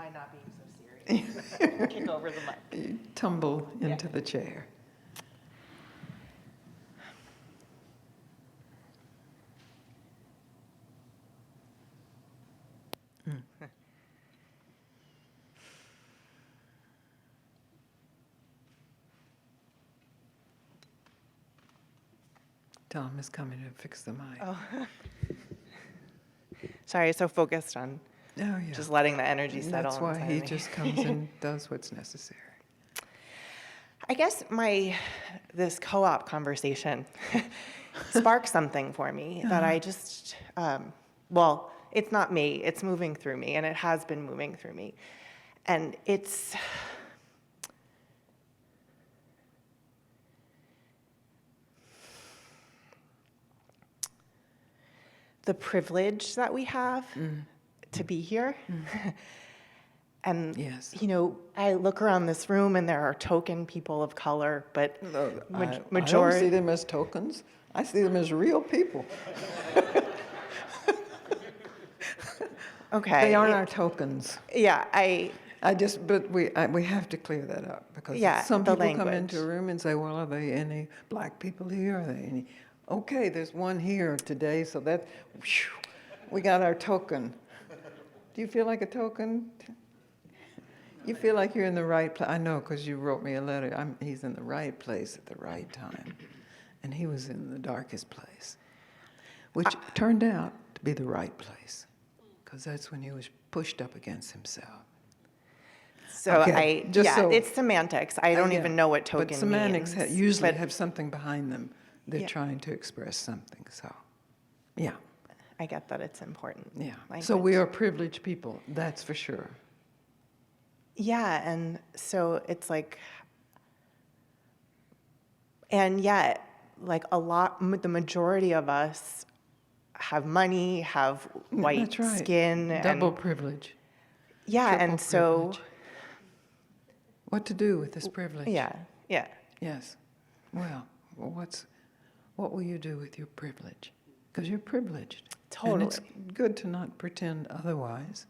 by not being so serious. Kick over the mic. You tumble into the chair. Tom is coming to fix the mic. Oh. Sorry, so focused on just letting the energy settle. That's why he just comes and does what's necessary. I guess this co-op conversation sparked something for me that I just, it's not me, it's moving through me, and it has been moving through me. And it's, the privilege that we have to be here. And, I look around this room and there are token people of color, but majority. I don't see them as tokens. I see them as real people. Okay. They aren't our tokens. Yeah, but we have to clear that up because some people come into a room and say, well, are there any black people here? Are there any? Okay, there's one here today, so we got our token. Do you feel like a token? You feel like you're in the right place. I know, because you wrote me a letter. He's in the right place at the right time. And he was in the darkest place, which turned out to be the right place, because that's when he was pushed up against himself. So it's semantics. I don't even know what token means. But semantics usually have something behind them. They're trying to express something, so, yeah. I get that it's important. Yeah, so we are privileged people, that's for sure. Yeah, and so it's like, and yet, like the majority of us have money, have white skin. Double privilege. Yeah, Triple and so. Privilege. What to do with this privilege? Yeah. Yes. Well, what will you do with your privilege? Because you're privileged. Totally. And it's good to not pretend otherwise.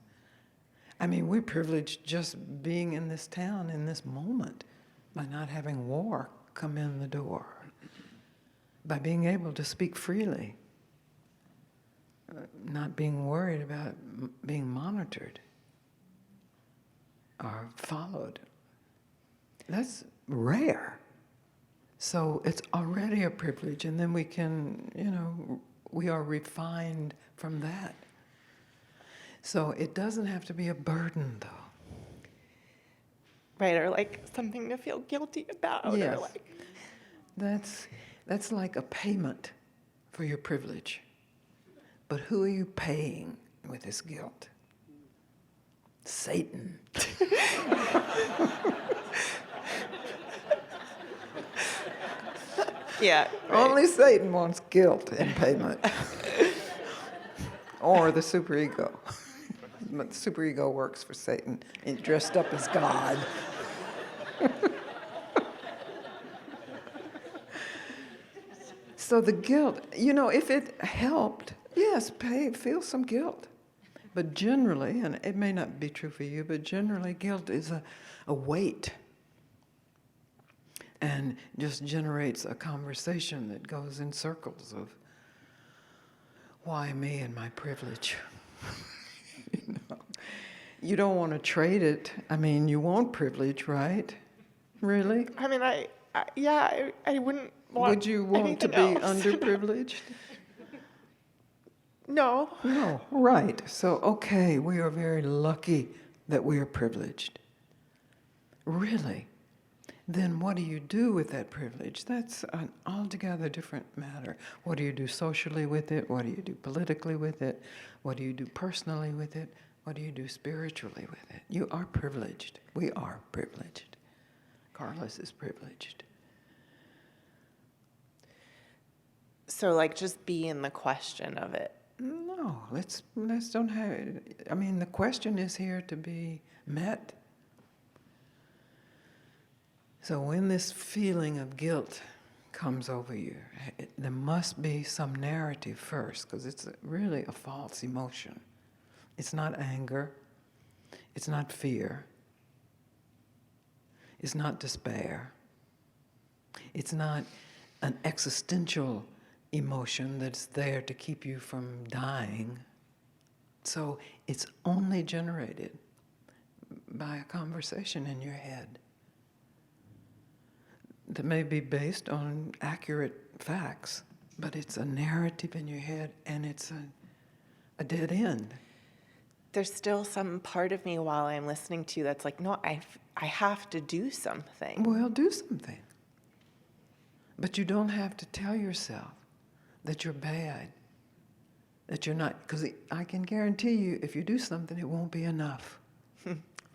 I mean, we're privileged just being in this town in this moment, by not having war come in the door, by being able to speak freely, not being worried about being monitored or followed. That's rare. So it's already a privilege, and then we can, we are refined from that. So it doesn't have to be a burden, though. Right, or like something to feel guilty about. Yes. Or like. That's like a payment for your privilege. But who are you paying with this guilt? Satan. Yeah. Right. Only Satan wants guilt in payment. Or the superego. But the superego works for Satan, and dressed up as God. So the guilt, if it helped, yes, feel some guilt. But generally, and it may not be true for you, but generally guilt is a weight. And just generates a conversation that goes in circles of, why me and my privilege? You don't want to trade it. I mean, you want privilege, right? Really? I mean, I wouldn't want. Would you want to be underprivileged? No. No, right. So, okay, we are very lucky that we are privileged. Really? Then what do you do with that privilege? That's an altogether different matter. What do you do socially with it? What do you do politically with it? What do you do personally with it? What do you do spiritually with it? You are privileged. We are privileged. Carlos is privileged. So, like, just be in the question of it. No, let's don't have it. I mean, the question is here to be met. So when this feeling of guilt comes over you, there must be some narrative first, because it's really a false emotion. It's not anger. It's not fear. It's not despair. It's not an existential emotion that's there to keep you from dying. So it's only generated by a conversation in your head that may be based on accurate facts, but it's a narrative in your head, and it's a dead end. There's still some part of me while I'm listening to you that's like, no, I have to do something. Well, do something. But you don't have to tell yourself that you're bad, that you're not, because I can guarantee you, if you do something, it won't be enough.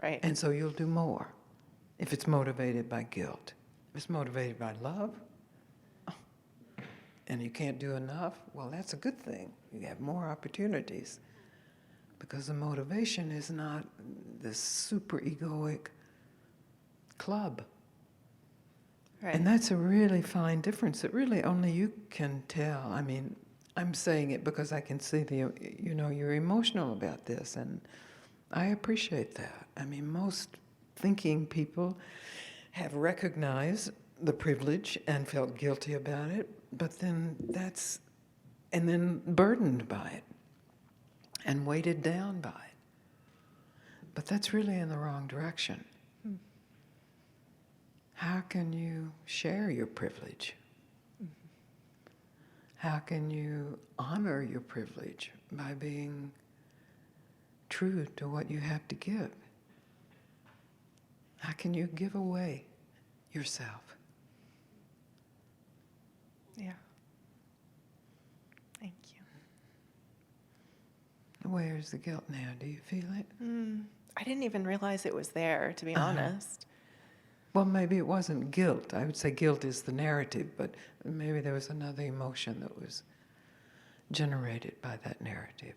Right. And so you'll do more if it's motivated by guilt. If it's motivated by love, and you can't do enough, well, that's a good thing. You have more opportunities, because the motivation is not this super egoic club. Right. And that's a really fine difference that really only you can tell. I mean, I'm saying it because I can see you're emotional about this, and I appreciate that. I mean, most thinking people have recognized the privilege and felt guilty about it, but then then burdened by it and weighted down by it. But that's really in the wrong direction. How can you share your privilege? How can you honor your privilege by being true to what you have to give? How can you give away yourself? Yeah. Thank you. Where's the guilt now? Do you feel it? I didn't even realize it was there, to be honest. Well, maybe it wasn't guilt. I would say guilt is the narrative, but maybe there was another emotion that was generated by that narrative.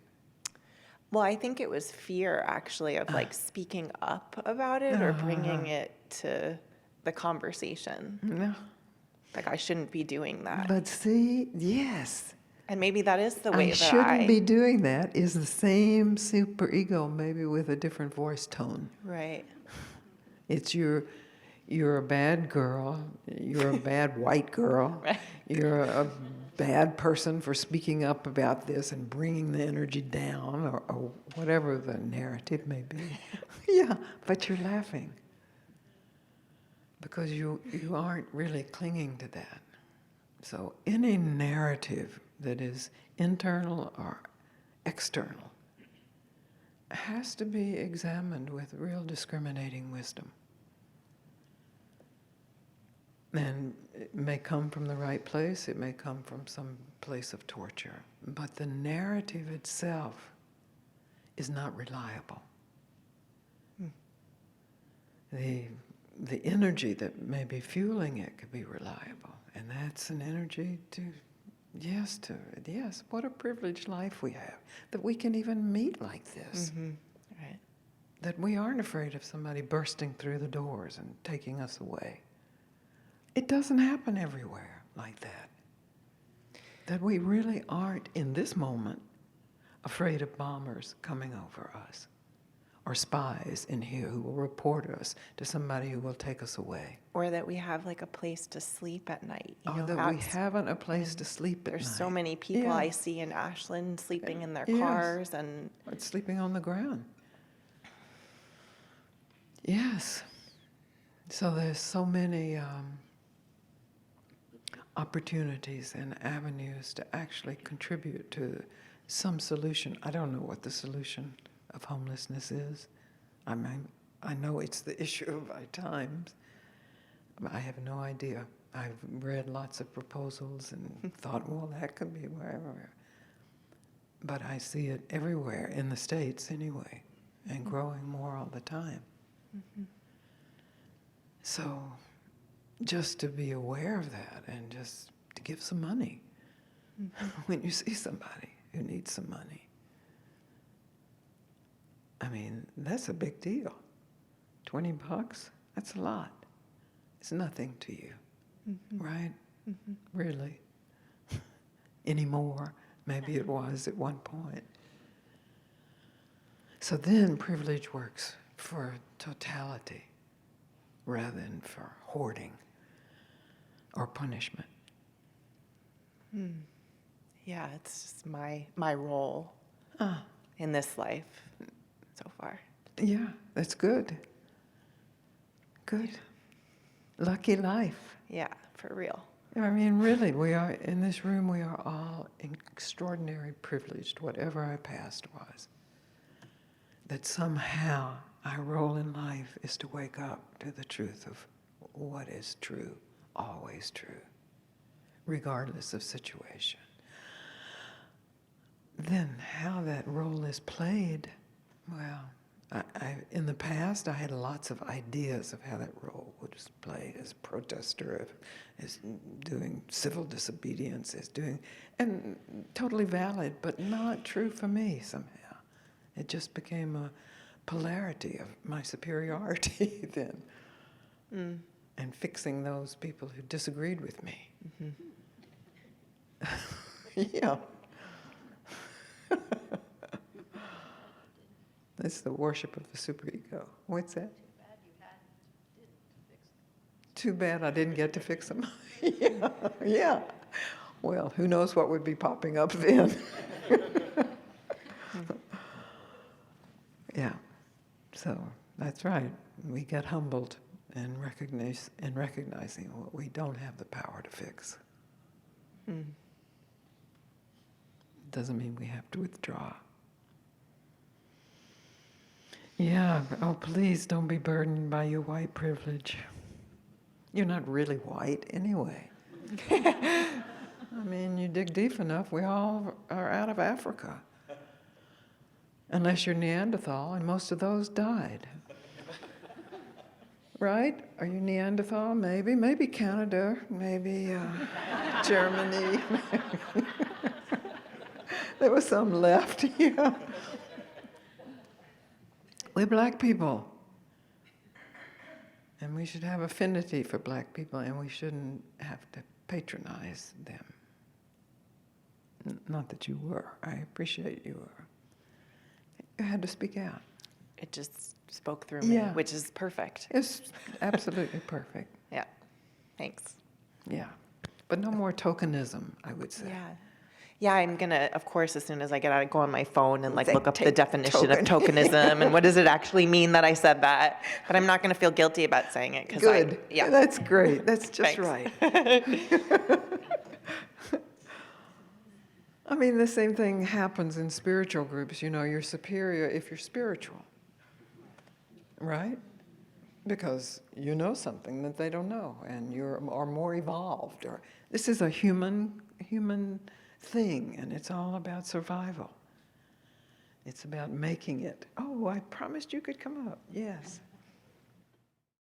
Well, I think it was fear, actually, of like speaking up about it or bringing it to the conversation. No. Like I shouldn't be doing that. But see, yes. And maybe that is the way I that shouldn't be doing that is the same superego, maybe with a different voice tone. Right. It's you're a bad girl, you're a bad white girl, Right. You're a bad person for speaking up about this and bringing the energy down, or whatever the narrative may be. Yeah, but you're laughing because you aren't really clinging to that. So any narrative that is internal or external has to be examined with real discriminating wisdom. And it may come from the right place, it may come from some place of torture, but the narrative itself is not reliable. The energy that may be fueling it could be reliable, and that's an energy yes, what a privileged life we have, that we can even meet like this. Mm-hmm. Right. That we aren't afraid of somebody bursting through the doors and taking us away. It doesn't happen everywhere like that. That we really aren't, in this moment, afraid of bombers coming over us or spies in here who will report us to somebody who will take us away. Or that we have like a place to sleep at night. That we haven't a place to sleep at night. There's so many people I see in Ashland sleeping in their cars and sleeping on the ground. Yes. So there's so many opportunities and avenues to actually contribute to some solution. I don't know what the solution of homelessness is. I mean, I know it's the issue of our times, but I have no idea. I've read lots of proposals and thought, well, that could be wherever. But I see it everywhere, in the States anyway, and growing more all the time. Mm-hmm. So just to be aware of that and just to give some money when you see somebody who needs some money. I mean, that's a big deal. $20, that's a lot. It's nothing to you, right? Mm-hmm. Really. Anymore. Maybe it was at one point. So then privilege works for totality rather than for hoarding or punishment. Yeah, it's just my role in this life so far. Yeah, that's good. Good. Lucky life. Yeah, for real. I mean, really, we are, in this room, we are all extraordinarily privileged, whatever our past was. That somehow our role in life is to wake up to the truth of what is true, always true, regardless of situation. Then how that role is played, well, in the past, I had lots of ideas of how that role was played as a protester, as doing civil disobedience, and totally valid, but not true for me somehow. It just became a polarity of my superiority then, and fixing those people who disagreed with me. Yeah. That's the worship of the superego. What's that? Too bad I didn't get to fix them. Yeah, yeah. Well, who knows what would be popping up then. Yeah. So that's right. We get humbled and recognizing what we don't have the power to fix. Doesn't mean we have to withdraw. Yeah, oh please don't be burdened by your white privilege. You're not really white anyway. I mean, you dig deep enough, we all are out of Africa. Unless you're Neanderthal, and most of those died. Right? Are you Neanderthal? Maybe. Maybe Canada. Maybe Germany. There was some left, yeah. We're black people. And we should have affinity for black people, and we shouldn't have to patronize them. Not that you were. I appreciate you were. You had to speak out. It just spoke through me, Yeah. which is perfect. It's absolutely perfect. Yeah, thanks. Yeah. But no more tokenism, I would say. Yeah. Yeah, I'm going to, of course, as soon as I get out, go on my phone and Say, look up the take definition of token. tokenism and what does it actually mean that I said that. But I'm not going to feel guilty about saying it. Good. Yeah. That's great. That's just Thanks. right. I mean, the same thing happens in spiritual groups. You know, you're superior if you're spiritual, right? Because you know something that they don't know, and you are more evolved. Or this is a human thing, and it's all about survival. It's about making it. Oh, I promised you could come up. Yes.